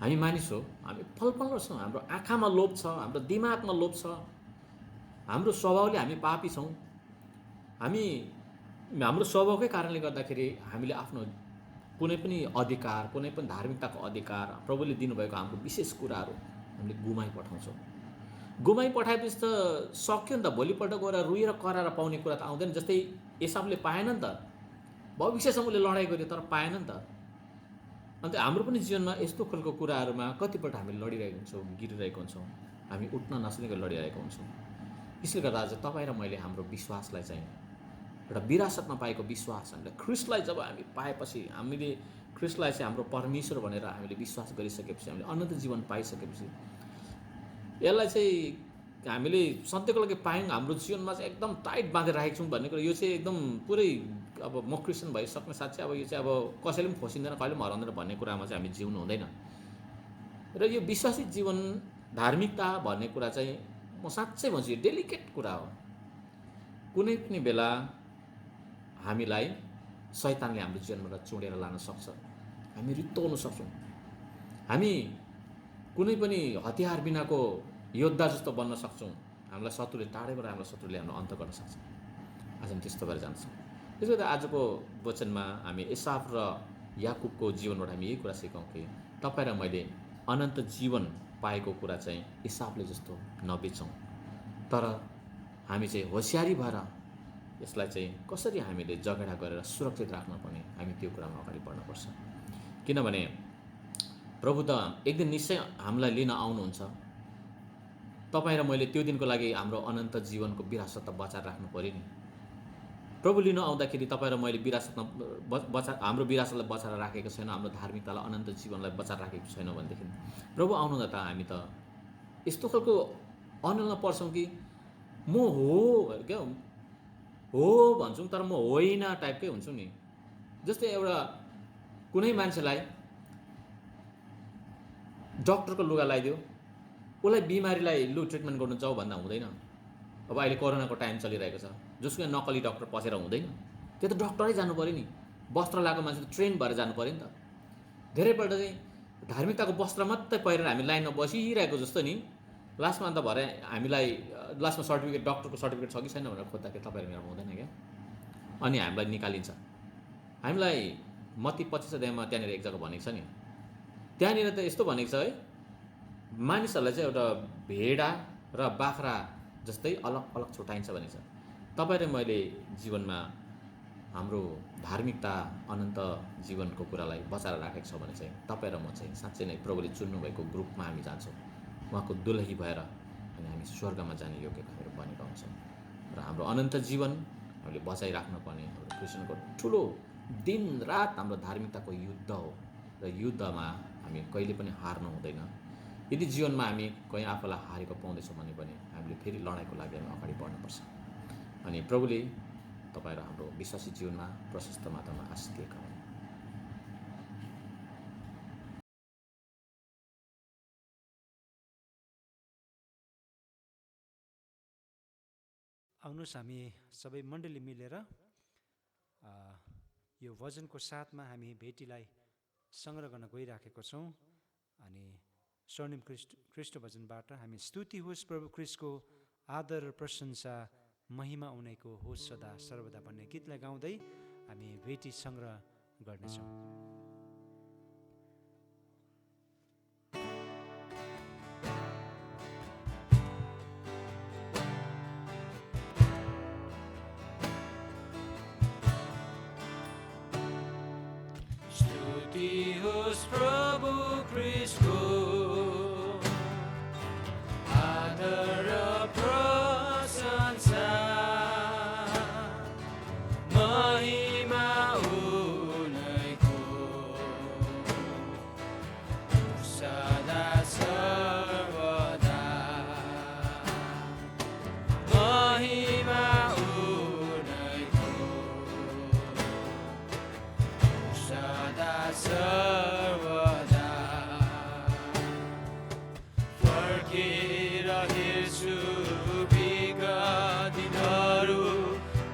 हामी मानिस हो, हामी फलफल छौँ। हाम्रो आँखामा लोभ छ, हाम्रो दिमागमा लोभ छ, हाम्रो स्वभावले हामी पापी छौँ। हाम्रो स्वभावकै कारणले गर्दाखेरि हामीले आफ्नो कुनै पनि अधिकार, कुनै पनि धार्मिकताको अधिकार, प्रभुले दिनुभएको हाम्रो विशेष कुराहरू हामीले गुमाइपठाउँछौँ। गुमाइपठाएपछि त सक्यो नि त। भोलिपल्ट गएर रुएर कराएर पाउने कुरा त आउँदैन। जस्तै एसावले पाएन नि त, भविष्यसम्म उसले लडाइँ गर्यो तर पाएन नि त। अन्त हाम्रो पनि जीवनमा यस्तो खालको कुराहरूमा कतिपल्ट हामी लडिरहेको हुन्छौँ, गिरिरहेको हुन्छौँ, हामी उठ्न नसकेको लडिरहेको हुन्छौँ। यसले गर्दा आज तपाईँ र मैले हाम्रो विश्वासलाई चाहिँ एउटा विरासतमा पाएको विश्वास हामीले ख्रिस्टलाई जब हामी पाएपछि, हामीले ख्रिस्टलाई चाहिँ हाम्रो परमेश्वर भनेर हामीले विश्वास गरिसकेपछि, हामीले अनन्त जीवन पाइसकेपछि यसलाई चाहिँ हामीले सत्यको लागि पायौँ। हाम्रो जीवनमा चाहिँ एकदम टाइट बाँधेर राखेको छौँ भन्ने कुरा यो चाहिँ एकदम पुरै अब म क्रिस्चियन भइसक्ने साथै अब यो चाहिँ अब कसैले पनि खोसिँदैन, कहिले पनि हराउँदैन भन्ने कुरामा चाहिँ हामी जिउनु हुँदैन। र यो विश्वासित जीवन धार्मिकता भन्ने कुरा चाहिँ म साँच्चै भन्छु यो डेलिकेट कुरा हो। कुनै पनि बेला हामीलाई शैतानले हाम्रो जीवनबाट चुडेर लान सक्छ, हामी रित्ताउन सक्छौँ, हामी कुनै पनि हतियार बिनाको योद्धा जस्तो बन्न सक्छौँ, हामीलाई शत्रुले टाढैबाट हाम्रो शत्रुले हाम्रो अन्त गर्न सक्छ। आज हामी त्यस्तो भएर जान्छौँ। त्यसो गर्दा आजको वचनमा हामी एसाव र याकुबको जीवनबाट हामी यही कुरा सिकौँ कि तपाईँ र मैले अनन्त जीवन पाएको कुरा चाहिँ एसावले जस्तो नबेचौँ, तर हामी चाहिँ होसियारी भएर यसलाई चाहिँ कसरी हामीले जगेडा गरेर सुरक्षित राख्नुपर्ने हामी त्यो कुरामा अगाडि बढ्नुपर्छ। किनभने प्रभु त एक दिन निश्चय हामीलाई लिन आउनुहुन्छ। तपाईँ र मैले त्यो दिनको लागि हाम्रो अनन्त जीवनको विरासत त बचाएर राख्नु पऱ्यो नि। प्रभु लिन आउँदाखेरि तपाईँ र मैले विरासतमा हाम्रो विरासतलाई बचाएर राखेको छैन, हाम्रो धार्मिकतालाई अनन्त जीवनलाई बचाएर राखेको छैन भनेदेखि प्रभु आउनुहुँदा त हामी त यस्तो खालको अनुहारमा पर्छौँ कि म हो क्या हो भन्छौँ तर म होइन टाइपकै हुन्छौँ नि। जस्तै एउटा कुनै मान्छेलाई डक्टरको लुगा लगाइदियो, उसलाई बिमारीलाई लु ट्रिटमेन्ट गर्नु जाऊ भन्दा हुँदैन। अब अहिले कोरोनाको टाइम चलिरहेको छ, जसको यहाँ नक्कली डक्टर पसेर हुँदैन, त्यो त डक्टरै जानु पऱ्यो नि। वस्त्र लगाएको मान्छे त ट्रेन भएर जानु पऱ्यो नि त। धेरैपल्ट चाहिँ धार्मिकताको वस्त्र मात्रै पहिरेर हामी लाइनमा बसिरहेको जस्तो नि, लास्टमा अन्त भरे हामीलाई लास्टमा सर्टिफिकेट डक्टरको सर्टिफिकेट छ कि छैन भनेर खोज्दाखेरि तपाईँहरू मेरो हुँदैन क्या। अनि हामीलाई निकालिन्छ। हामीलाई मत्ती 25 अध्यायमा त्यहाँनिर एक जग्गा भनेको छ नि, त्यहाँनिर त यस्तो भनेको छ है, मानिसहरूलाई चाहिँ एउटा भेडा र बाख्रा जस्तै अलग अलग छुट्याइन्छ भनेको छ। तपाईँ र मैले जीवनमा हाम्रो धार्मिकता अनन्त जीवनको कुरालाई बचाएर राखेको छ भने चाहिँ तपाईँ र म चाहिँ साँच्चै नै प्रभुले चुन्नुभएको ग्रुपमा हामी जान्छौँ, उहाँको दुलही भएर, अनि हामी स्वर्गमा जाने योग्यताहरू बनेका हुन्छौँ। र हाम्रो अनन्त जीवन हामीले बचाइराख्नुपर्ने हाम्रो क्रिस्चियनको ठुलो दिन रात हाम्रो धार्मिकताको युद्ध हो। र युद्धमा हामी कहिले पनि हार्नु हुँदैन। यदि जीवनमा हामी कहीँ आफूलाई हारेको पाउँदैछौँ भने पनि हामीले फेरि लडाइँको लागि हामी अगाडि बढ्नुपर्छ। अनि प्रभुले तपाईँ र हाम्रो विश्वासी जीवनमा प्रशस्त मात्रामा आशिष दिएका हुन्। आउनुहोस् हामी सबै मण्डली मिलेर यो भजनको साथमा हामी भेटीलाई सङ्ग्रह गर्न गइराखेको छौँ। अनि स्वर्णिम ख्रीष्ट भजनबाट हामी स्तुति होस् प्रभु ख्रीष्टको आदर प्रशंसा महिमा उनैको होस् सदा सर्वदा भन्ने गीतलाई गाउँदै हामी भेटी सङ्ग्रह गर्नेछौँ। स्तुति होस् प्रभु ख्रीष्टको आदर प्रशंसा महिमा उनैको सदा सर्वदा महिमा उनैको सदा सर्वदा फर्किरहेछु विगत दिनहरू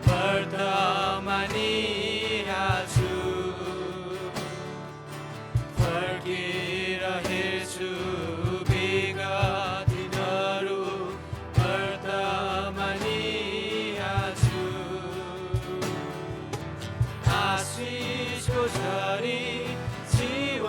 वर्तमानी हाल्छु फर्किरहेछु विगत दिनहरू वर्तमानी हाल्छु आशिषको झरी जीवन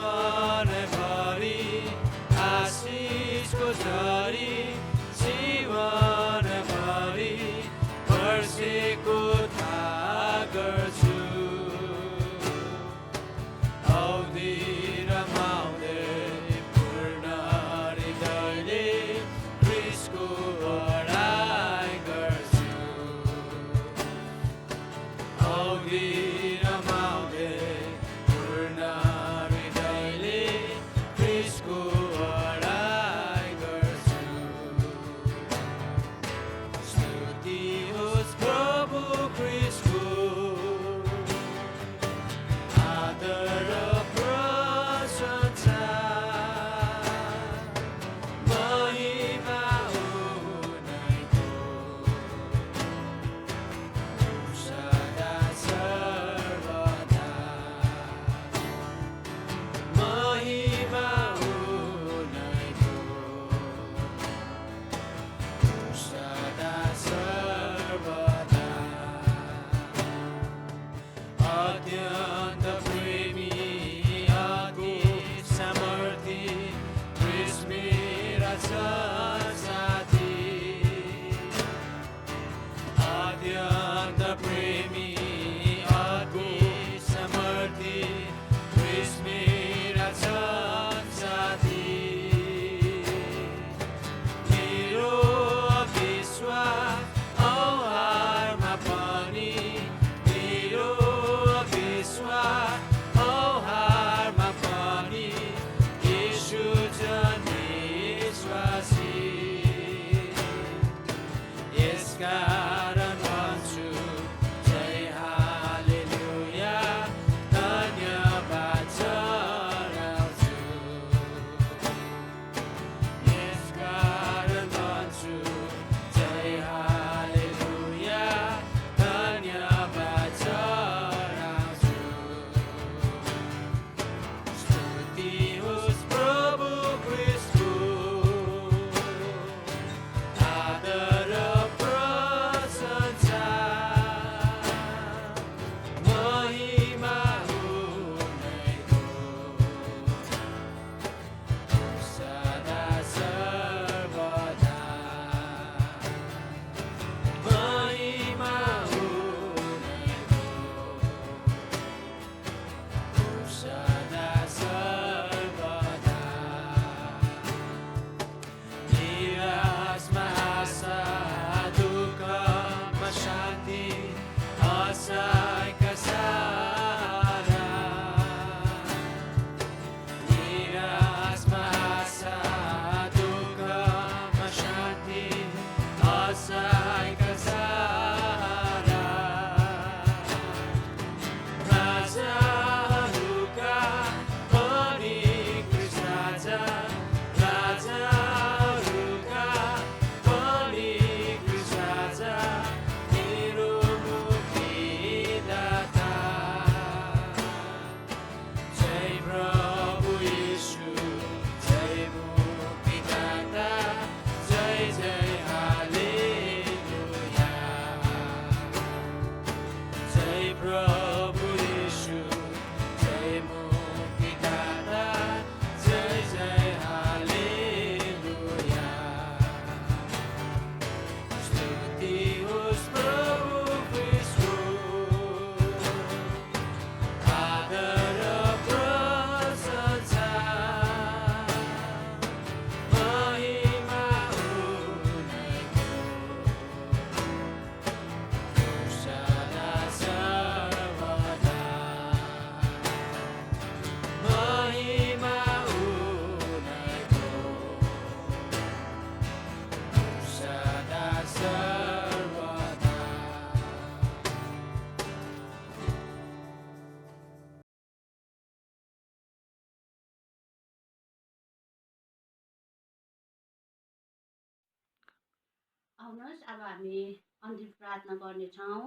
आउनुहोस् अब हामी अन्तिम प्रार्थना गर्नेछौँ।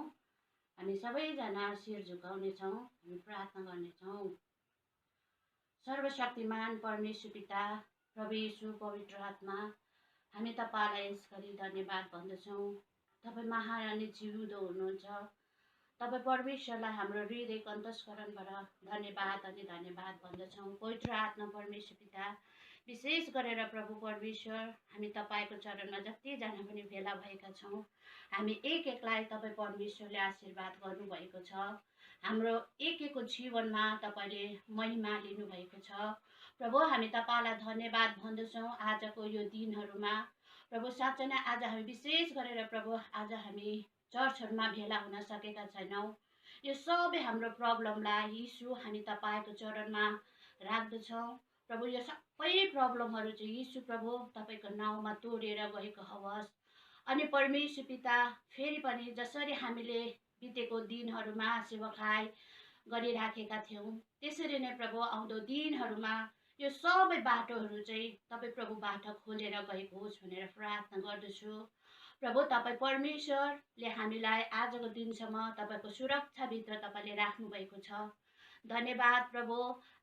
हामी सबैजना शिर झुकाउनेछौँ, हामी प्रार्थना गर्नेछौँ। सर्वशक्तिमान परमेश्वर पिता, प्रभु येशू पवित्र आत्मा, हामी तपाईँलाई यस गरी धन्यवाद भन्दछौँ। तपाईँ महान अनि जिउँदो हुनुहुन्छ। तपाईँ परमेश्वरलाई हाम्रो हृदय अन्तस्करणबाट धन्यवाद अनि धन्यवाद भन्दछौँ। पवित्र आत्मा परमेश्वर पिता, विशेष गरेर प्रभु परमेश्वर, हामी तपाईँको चरणमा जतिजना पनि भेला भएका छौँ, हामी एक एकलाई तपाईँ परमेश्वरले आशीर्वाद गर्नुभएको छ। हाम्रो एक एकको जीवनमा तपाईँले महिमा लिनुभएको छ। प्रभु हामी तपाईँलाई धन्यवाद भन्दछौँ आजको यो दिनहरूमा। प्रभु साँच्चै नै आज हामी विशेष गरेर प्रभु आज हामी चर्चहरूमा भेला हुन सकेका छैनौँ। यो सबै हाम्रो प्रब्लमलाई यीशु हामी तपाईँको चरणमा राख्दछौँ। प्रभु यो सबै प्रब्लमहरू चाहिँ यीशु प्रभु तपाईँको नाउँमा तोडेर गएको होस्। अनि परमेश्वर पिता, फेरि पनि जसरी हामीले बितेको दिनहरूमा सेवाकाई गरिराखेका थियौँ, त्यसरी नै प्रभु आउँदो दिनहरूमा यो सबै बाटोहरू चाहिँ तपाईँ प्रभु बाटो खोलेर गएको होस् भनेर प्रार्थना गर्दछु। प्रभु तपाईँ परमेश्वरले हामीलाई आजको दिनसम्म तपाईँको सुरक्षाभित्र तपाईँले राख्नुभएको छ। धन्यवाद प्रभु।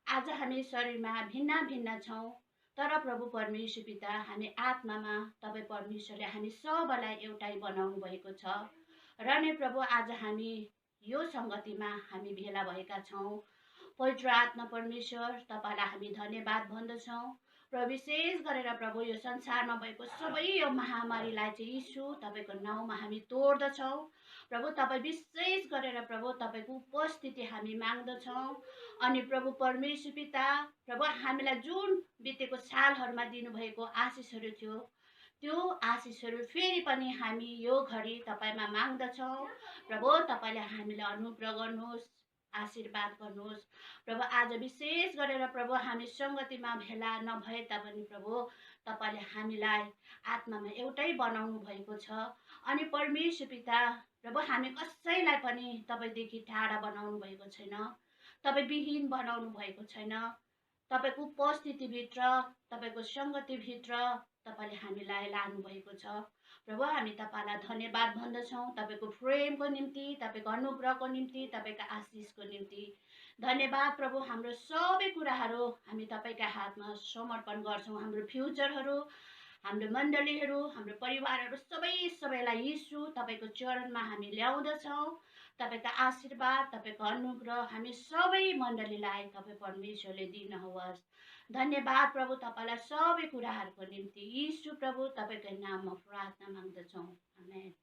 आज हामी शरीरमा भिन्न भिन्न छौँ, तर प्रभु परमेश्वर पिता, हामी आत्मामा तपाईँ परमेश्वरले हामी सबैलाई एउटै बनाउनु भएको छ। र नै प्रभु आज हामी यो सङ्गतिमा हामी भेला भएका छौँ। पवित्र आत्मा परमेश्वर, तपाईँलाई हामी धन्यवाद भन्दछौँ। र विशेष गरेर प्रभु यो संसारमा भएको सबै यो महामारीलाई चाहिँ यीशु तपाईँको नाउँमा हामी तोड्दछौँ। प्रभु तपाईँ विशेष गरेर प्रभु तपाईँको उपस्थिति हामी माग्दछौँ। अनि प्रभु परमेश्वर पिता, प्रभु हामीलाई जुन बितेको सालहरूमा दिनुभएको आशिषहरू थियो, त्यो आशिषहरू फेरि पनि हामी यो घडी तपाईँमा माग्दछौँ। प्रभु तपाईँले हामीलाई अनुग्रह गर्नुहोस्, आशीर्वाद गर्नुहोस्। प्रभु आज विशेष गरेर प्रभु हामी सङ्गतिमा भेला नभए तापनि प्रभु तपाईँले हामीलाई आत्मामा एउटै बनाउनु भएको छ। अनि परमेश्वर पिता, प्रभु हामी कसैलाई पनि तपाईँदेखि टाढा बनाउनु भएको छैन, तपाईँ विहीन बनाउनु भएको छैन। तपाईँको उपस्थितिभित्र, तपाईँको सङ्गतिभित्र तपाईँले हामीलाई लानुभएको छ। प्रभु हामी तपाईँलाई धन्यवाद भन्दछौँ तपाईँको प्रेमको निम्ति, तपाईँको अनुग्रहको निम्ति, तपाईँको आशिषको निम्ति। धन्यवाद प्रभु। हाम्रो सबै कुराहरू हामी तपाईँका हातमा समर्पण गर्छौँ। हाम्रो फ्युचरहरू, हाम्रो मण्डलीहरू, हाम्रो परिवारहरू सबैलाई यीशु तपाईँको चरणमा हामी ल्याउँदछौँ। तपाईँको आशीर्वाद, तपाईँको अनुग्रह हामी सबै मण्डलीलाई तपाईँ परमेश्वरले दिनुहोस्। धन्यवाद प्रभु तपाईँलाई सबै कुराहरूको निम्ति। यीशु प्रभु तपाईँको नाममा प्रार्थना माग्दछौँ। आमेन।